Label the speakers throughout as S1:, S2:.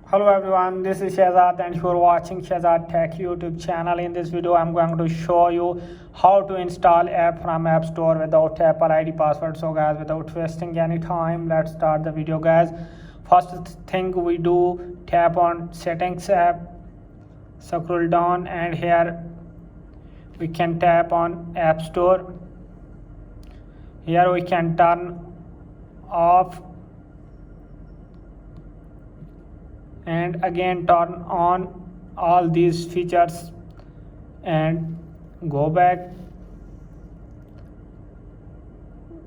S1: Hello everyone, this is Shehzad and you are watching Shehzad Tech YouTube channel. In this video, I'm going to show you how to install app from App Store without Apple ID password. So guys, without wasting any time, let's start the video guys. First thing we do, tap on settings app, scroll down and here we can tap on App Store. Here we can turn off and again turn on all these features and go back.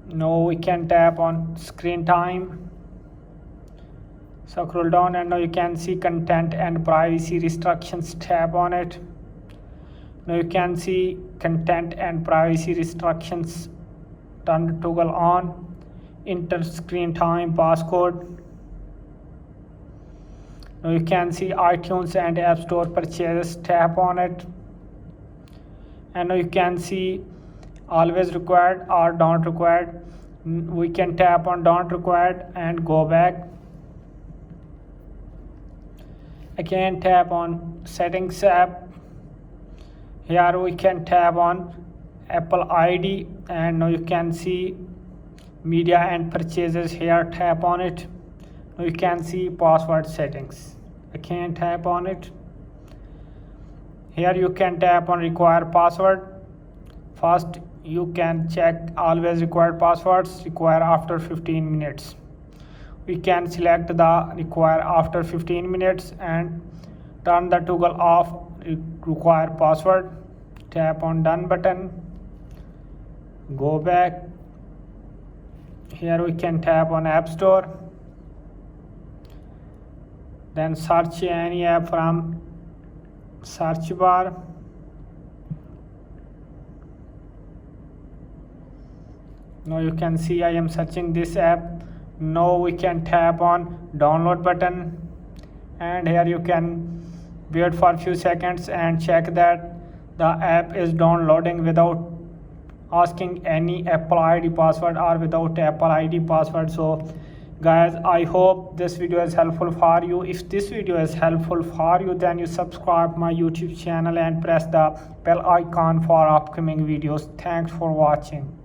S1: Now we can tap on screen time, scroll down and now you can see content and privacy restrictions, tap on it. Now you can see content and privacy restrictions, turn the toggle on, enter screen time passcode. Now you can see iTunes and App Store purchases, tap on it. And now you can see always required or don't required. We can tap on don't required and go back. Again tap on settings app. Here we can tap on Apple ID and now you can see media and purchases, here tap on it. Now you can see password settings. Again tap on it. Here you can tap on require password. First you can check always required passwords, require after 15 minutes. We can select the require after 15 minutes and turn the toggle off require password. Tap on done button, go back. Here we can tap on App Store, then search any app from search bar. Now you can see I am searching this app. Now we can tap on download button and here you can wait for a few seconds and check that the app is downloading without asking any Apple ID password or without Apple ID password. So guys, I hope this video is helpful for you. If this video is helpful for you, then you subscribe my YouTube channel and press the bell icon for upcoming videos. Thanks for watching.